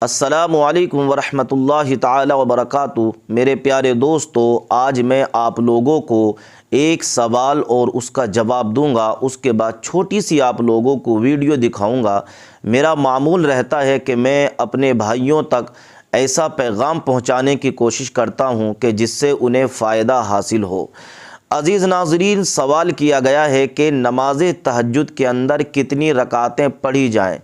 السلام علیکم ورحمۃ اللہ تعالی وبرکاتہ۔ میرے پیارے دوستو، آج میں آپ لوگوں کو ایک سوال اور اس کا جواب دوں گا، اس کے بعد چھوٹی سی آپ لوگوں کو ویڈیو دکھاؤں گا۔ میرا معمول رہتا ہے کہ میں اپنے بھائیوں تک ایسا پیغام پہنچانے کی کوشش کرتا ہوں کہ جس سے انہیں فائدہ حاصل ہو۔ عزیز ناظرین، سوال کیا گیا ہے کہ نماز تہجد کے اندر کتنی رکعتیں پڑھی جائیں۔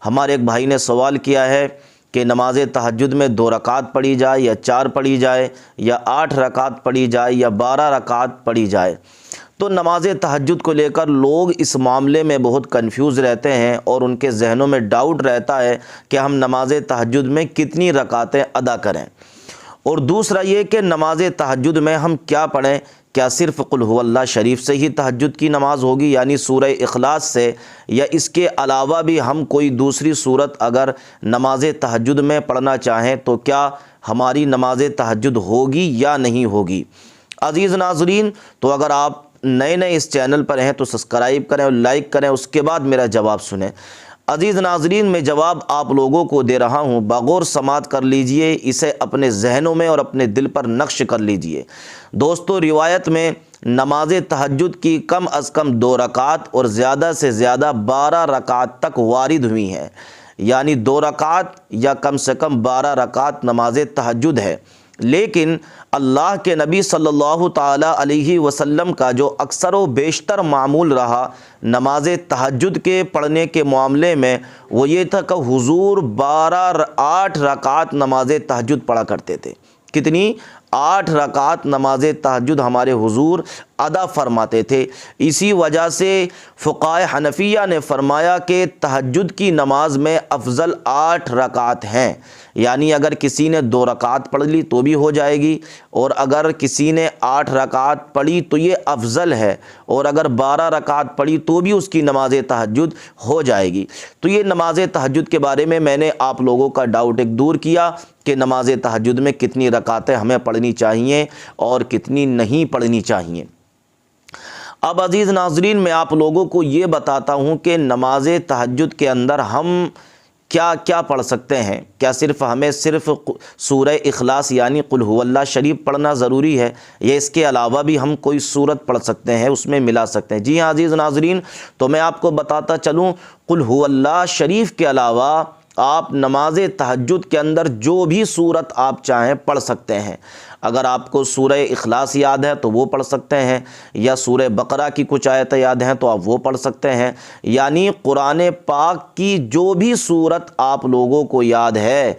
ہمارے ایک بھائی نے سوال کیا ہے کہ نماز تہجد میں 2 رکعت پڑھی جائے یا 4 پڑھی جائے یا 8 رکعت پڑھی جائے یا 12 رکعت پڑھی جائے۔ تو نماز تہجد کو لے کر لوگ اس معاملے میں بہت کنفیوز رہتے ہیں اور ان کے ذہنوں میں ڈاؤٹ رہتا ہے کہ ہم نماز تہجد میں کتنی رکعتیں ادا کریں، اور دوسرا یہ کہ نماز تہجد میں ہم کیا پڑھیں۔ کیا صرف قل هو اللہ شریف سے ہی تہجد کی نماز ہوگی، یعنی سورہ اخلاص سے، یا اس کے علاوہ بھی ہم کوئی دوسری صورت اگر نماز تہجد میں پڑھنا چاہیں تو کیا ہماری نماز تہجد ہوگی یا نہیں ہوگی؟ عزیز ناظرین، تو اگر آپ نئے اس چینل پر ہیں تو سبسکرائب کریں اور لائک کریں، اس کے بعد میرا جواب سنیں۔ عزیز ناظرین، میں جواب آپ لوگوں کو دے رہا ہوں، بغور سماعت کر لیجئے، اسے اپنے ذہنوں میں اور اپنے دل پر نقش کر لیجئے۔ دوستو، روایت میں نماز تہجد کی کم از کم 2 رکعت اور زیادہ سے زیادہ 12 رکعت تک وارد ہوئی ہیں، یعنی 2 رکعت یا کم سے کم 12 رکعت نماز تہجد ہے۔ لیکن اللہ کے نبی صلی اللہ تعالی علیہ وسلم کا جو اکثر و بیشتر معمول رہا نماز تہجد کے پڑھنے کے معاملے میں، وہ یہ تھا کہ حضور 8 رکعت نماز تہجد پڑھا کرتے تھے۔ کتنی؟ 8 رکعت نماز تہجد ہمارے حضور ادا فرماتے تھے۔ اسی وجہ سے فقہائے حنفیہ نے فرمایا کہ تہجد کی نماز میں افضل 8 رکعت ہیں، یعنی اگر کسی نے 2 رکعت پڑھ لی تو بھی ہو جائے گی، اور اگر کسی نے 8 رکعت پڑھی تو یہ افضل ہے، اور اگر 12 رکعت پڑھی تو بھی اس کی نماز تہجد ہو جائے گی۔ تو یہ نماز تہجد کے بارے میں نے آپ لوگوں کا ڈاؤٹ ایک دور کیا کہ نماز تہجد میں کتنی رکعتیں ہمیں پڑھنی چاہیے اور کتنی نہیں پڑھنی چاہیے۔ اب عزیز ناظرین، میں آپ لوگوں کو یہ بتاتا ہوں کہ نماز تہجد کے اندر ہم کیا پڑھ سکتے ہیں۔ کیا ہمیں صرف سورہ اخلاص یعنی قل هو اللہ شریف پڑھنا ضروری ہے، یا اس کے علاوہ بھی ہم کوئی سورت پڑھ سکتے ہیں، اس میں ملا سکتے ہیں؟ جی ہاں عزیز ناظرین، تو میں آپ کو بتاتا چلوں، قل هو اللہ شریف کے علاوہ آپ نماز تہجد کے اندر جو بھی سورت آپ چاہیں پڑھ سکتے ہیں۔ اگر آپ کو سورہ اخلاص یاد ہے تو وہ پڑھ سکتے ہیں، یا سورہ بقرہ کی کچھ آیتیں یاد ہیں تو آپ وہ پڑھ سکتے ہیں، یعنی قرآن پاک کی جو بھی سورت آپ لوگوں کو یاد ہے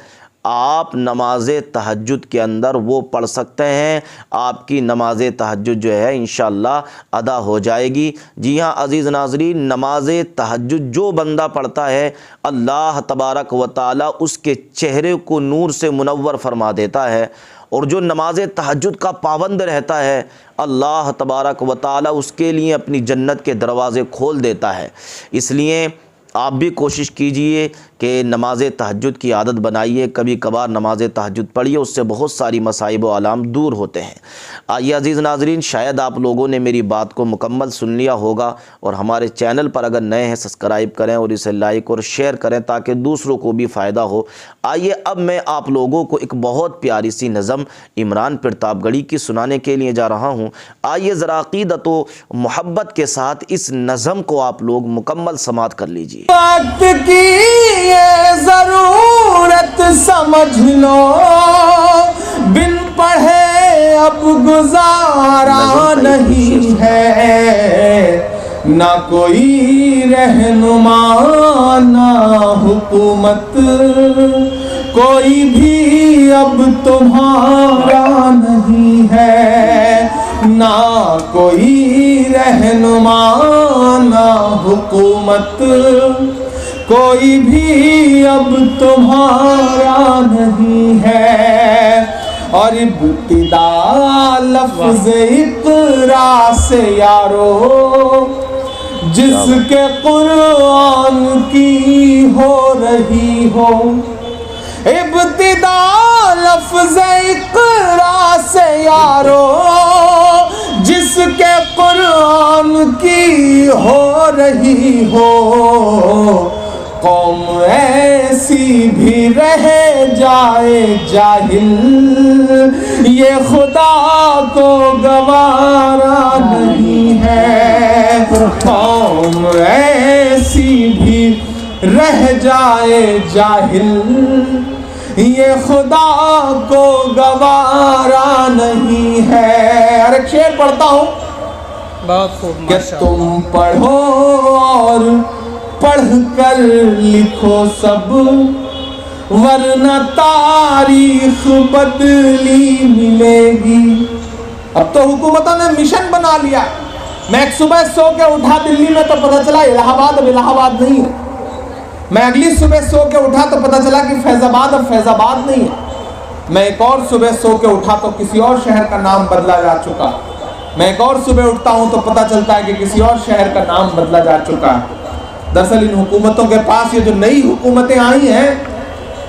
آپ نماز تہجد کے اندر وہ پڑھ سکتے ہیں۔ آپ کی نماز تہجد جو ہے انشاءاللہ ادا ہو جائے گی۔ جی ہاں عزیز ناظرین، نماز تہجد جو بندہ پڑھتا ہے اللہ تبارک و تعالی اس کے چہرے کو نور سے منور فرما دیتا ہے، اور جو نماز تہجد کا پابند رہتا ہے اللہ تبارک و تعالی اس کے لیے اپنی جنت کے دروازے کھول دیتا ہے۔ اس لیے آپ بھی کوشش کیجئے کہ نماز تہجد کی عادت بنائیے، کبھی کبھار نماز تہجد پڑھیے، اس سے بہت ساری مصائب و آلام دور ہوتے ہیں۔ آئیے عزیز ناظرین، شاید آپ لوگوں نے میری بات کو مکمل سن لیا ہوگا، اور ہمارے چینل پر اگر نئے ہیں سبسکرائب کریں اور اسے لائک اور شیئر کریں تاکہ دوسروں کو بھی فائدہ ہو۔ آئیے اب میں آپ لوگوں کو ایک بہت پیاری سی نظم عمران پرتاپ گڑھی کی سنانے کے لیے جا رہا ہوں۔ آئیے ذرا عقیدت و محبت کے ساتھ اس نظم کو آپ لوگ مکمل سماعت کر لیجیے۔ وقت کی یہ ضرورت سمجھ لو، بن پڑھے اب گزارا نہیں ہے، نہ کوئی رہنما نہ حکومت، کوئی بھی اب تمہارا نہیں ہے، نہ کوئی رہنما نہ حکومت، کوئی بھی اب تمہارا نہیں ہے۔ اور ابتدا لفظ اقرا سے یارو، جس کے قرآن کی ہو رہی ہو، ابتدا لفظ اقرا سے یارو، جس کے قرآن کی ہو رہی ہو، قوم ایسی بھی رہ جائے جاہل یہ خدا کو گوارا نہیں ہے. قوم ایسی بھی رہ جائے جاہل یہ خدا کو گوارا نہیں ہے. اور ایک شعر پڑھتا ہوں بہت خوب کہ تم پڑھو اور پڑھ کر لکھو سب ورنہ تاریخ بدلی ملے گی. اب تو حکومتوں نے مشن بنا لیا. میں ایک صبح سو کے اٹھا دلی میں تو پتہ چلا الہ آباد اب الہ آباد نہیں ہے. میں اگلی صبح سو کے اٹھا تو پتہ چلا کہ فیض آباد اب فیض آباد نہیں ہے. میں ایک اور صبح سو کے اٹھا تو کسی اور شہر کا نام بدلا جا چکا. میں ایک اور صبح اٹھتا ہوں تو پتہ چلتا ہے کہ کسی اور شہر کا نام بدلا جا چکا ہے. دراصل ان حکومتوں کے پاس یہ جو نئی حکومتیں آئی ہیں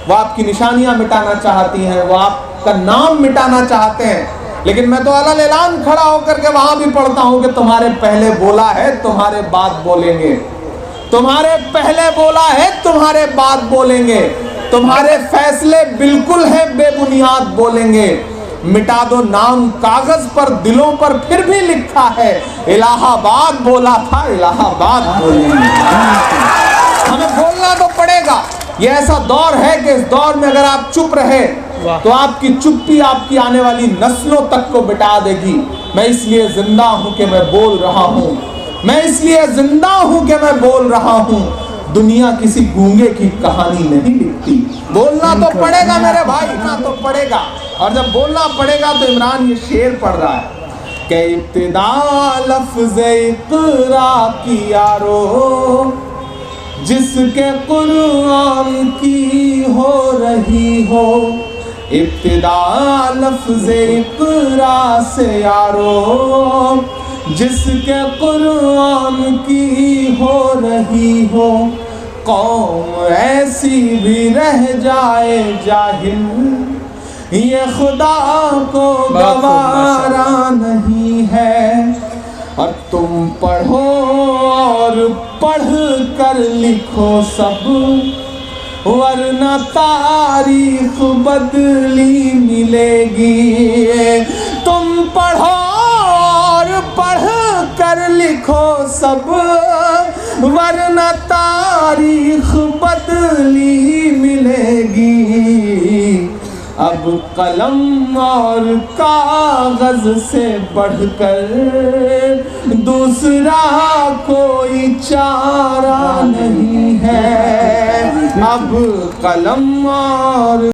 وہ آپ کی نشانیاں مٹانا چاہتی ہیں, وہ آپ کا نام مٹانا چاہتے ہیں. لیکن میں تو علل اعلان کھڑا ہو کر کے وہاں بھی پڑھتا ہوں کہ تمہارے پہلے بولا ہے تمہارے بعد بولیں گے, تمہارے پہلے بولا ہے تمہارے بعد بولیں گے, تمہارے فیصلے بالکل ہیں بے بنیاد بولیں گے. مٹا دو نام کاغذ پر, دلوں پر پھر بھی لکھا ہے الہ آباد بولا تھا الہ آباد بولیں گے. ہمیں بولنا تو پڑے گا. یہ ایسا دور ہے کہ اس دور میں اگر آپ چپ رہے تو آپ کی چپی آپ کی آنے والی نسلوں تک کو مٹا دے گی. میں اس لیے زندہ ہوں کہ میں بول رہا ہوں, میں اس لیے زندہ ہوں کہ میں بول رہا ہوں. دنیا کسی گونگے کی کہانی نہیں لکھتی. بولنا تو پڑے گا میرے بھائی, بولنا تو پڑے گا. اور جب بولنا پڑے گا تو عمران یہ شعر پڑھ رہا ہے کہ ابتدا لفظ اقرا کی یارو جس کے قرآن کی ہو رہی ہو. ابتدا لفظ اقرا سے یارو جس کے قرآن کی ہو رہی ہو. قوم ایسی بھی رہ جائے جاہل یہ خدا کو گوارا نہیں ہے. اور تم پڑھو اور پڑھ کر لکھو سب ورنہ تاریخ بدلی ملے گی. تم پڑھو اور پڑھ کر لکھو سب ورنہ تاریخ بدلی ملے گی. اب قلم اور کاغذ سے بڑھ کر دوسرا کوئی چارہ نہیں ہے. اب قلم اور